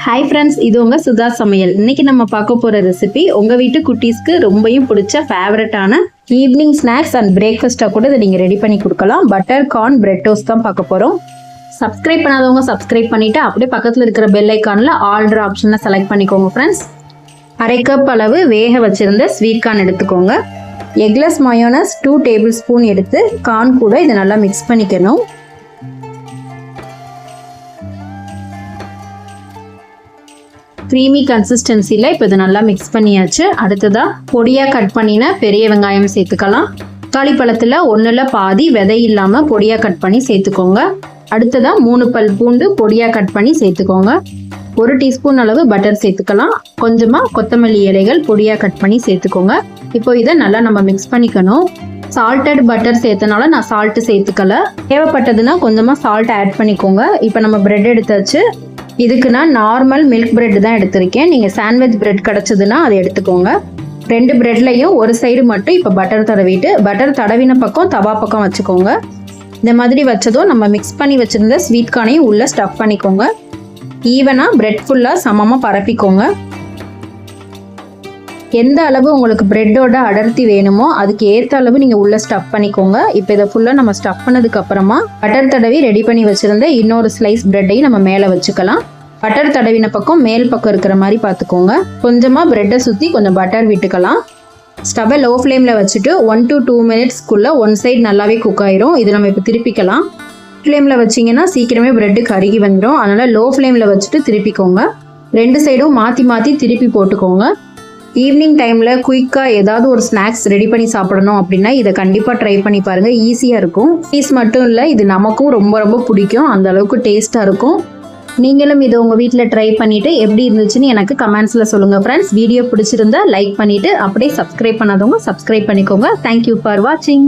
Hi friends, இது உங்கள் சுதா சமையல். இன்னைக்கு நம்ம பார்க்க போகிற ரெசிபி உங்கள் வீட்டு குட்டீஸ்க்கு ரொம்பவும் பிடிச்ச ஃபேவரட்டான ஈவினிங் ஸ்நாக்ஸ் அண்ட் பிரேக்ஃபாஸ்ட்டாக கூட இதை நீங்கள் ரெடி பண்ணி கொடுக்கலாம். பட்டர் கார்ன் பிரெட் டோஸ்ட் தான் பார்க்க போகிறோம். சப்ஸ்கிரைப் பண்ணாதவங்க சப்ஸ்கிரைப் பண்ணிவிட்டு அப்படியே பக்கத்தில் இருக்கிற பெல் ஐக்கானில் ஆல்டர் ஆப்ஷனை செலக்ட் பண்ணிக்கோங்க ஃப்ரெண்ட்ஸ். 1/2 கப் அளவு வேக வச்சுருந்த ஸ்வீட் கார்ன் எடுத்துக்கோங்க. எக்லெஸ் மயோனஸ் 2 டேபிள் ஸ்பூன் எடுத்து கார்ன் கூட இதை நல்லா மிக்ஸ் பண்ணிக்கணும். க்ரீமி கன்சிஸ்டன்சியில் இப்போ இதை நல்லா மிக்ஸ் பண்ணியாச்சு. அடுத்ததாக பொடியாக கட் பண்ணின பெரிய வெங்காயம் சேர்த்துக்கலாம். தக்காளி பழத்தில் 1/4 பாதி விதை இல்லாமல் பொடியாக கட் பண்ணி சேர்த்துக்கோங்க. அடுத்ததாக 3 பல் பூண்டு பொடியாக கட் பண்ணி சேர்த்துக்கோங்க. 1 டீஸ்பூன் அளவு பட்டர் சேர்த்துக்கலாம். கொஞ்சமாக கொத்தமல்லி இலைகள் பொடியாக கட் பண்ணி சேர்த்துக்கோங்க. இப்போ இதை நல்லா நம்ம மிக்ஸ் பண்ணிக்கணும். சால்டட் பட்டர் சேர்த்தனால நான் சால்ட்டு சேர்த்துக்கல. தேவைப்பட்டதுன்னா கொஞ்சமாக சால்ட் ஆட் பண்ணிக்கோங்க. இப்போ நம்ம பிரெட் எடுத்தாச்சு. இதுக்கு நான் நார்மல் மில்க் பிரெட் தான் எடுத்திருக்கேன். நீங்கள் சாண்ட்விச் பிரெட் கிடச்சதுன்னா அதை எடுத்துக்கோங்க. 2 பிரெட்லையும் ஒரு சைடு மட்டும் இப்போ பட்டர் தடவிட்டு பட்டர் தடவின பக்கம் தவா பக்கம் வச்சுக்கோங்க. இந்த மாதிரி வச்சதும் நம்ம மிக்ஸ் பண்ணி வச்சுருந்த ஸ்வீட் கார்னையும் உள்ளே ஸ்டஃப் பண்ணிக்கோங்க. ஈவனாக பிரெட் ஃபுல்லாக சமமாக பரப்பிக்கோங்க. எந்த அளவு உங்களுக்கு பிரெட்டோட அடர்த்தி வேணுமோ அதுக்கு ஏற்ற அளவு நீங்கள் உள்ளே ஸ்டஃப் பண்ணிக்கோங்க. இப்போ இதை ஃபுல்லாக நம்ம ஸ்டஃப் பண்ணதுக்கு அப்புறமா பட்டர் தடவி ரெடி பண்ணி வச்சுருந்த இன்னொரு ஸ்லைஸ் பிரெட்டையும் நம்ம மேலே வச்சுக்கலாம். பட்டர் தடவின பக்கம் மேல் பக்கம் இருக்கிற மாதிரி பார்த்துக்கோங்க. கொஞ்சமாக பிரெட்டை சுற்றி கொஞ்சம் பட்டர் விட்டுக்கலாம். ஸ்டவ்வை லோ ஃப்ளேமில் வச்சுட்டு 1 to 2 மினிட்ஸ்க்குள்ளே ஒன் சைடு நல்லாவே குக் ஆயிரும். இது நம்ம இப்போ திருப்பிக்கலாம். ஃப்ளேமில் வச்சிங்கன்னா சீக்கிரமே பிரெட்டு கருகி வந்துடும். அதனால் லோ ஃப்ளேமில் வச்சுட்டு திருப்பிக்கோங்க. 2 சைடும் மாற்றி மாற்றி திருப்பி போட்டுக்கோங்க. ஈவினிங் டைமில் குயிக்காக ஏதாவது ஒரு ஸ்நாக்ஸ் ரெடி பண்ணி சாப்பிடணும் அப்படின்னா இதை கண்டிப்பாக ட்ரை பண்ணி பாருங்கள். ஈஸியாக இருக்கும். பீஸ் மட்டும் இல்லை, இது நமக்கும் ரொம்ப ரொம்ப பிடிக்கும். அந்த அளவுக்கு டேஸ்ட்டாக இருக்கும். நீங்களும் இதை உங்கள் வீட்டில் ட்ரை பண்ணிவிட்டு எப்படி இருந்துச்சுன்னு எனக்கு கமெண்ட்ஸில் சொல்லுங்கள் ஃப்ரெண்ட்ஸ். வீடியோ பிடிச்சிருந்தா லைக் பண்ணிவிட்டு அப்படியே சப்ஸ்கிரைப் பண்ணாதவங்க சப்ஸ்கிரைப் பண்ணிக்கோங்க. தேங்க்யூ ஃபார் வாட்சிங்.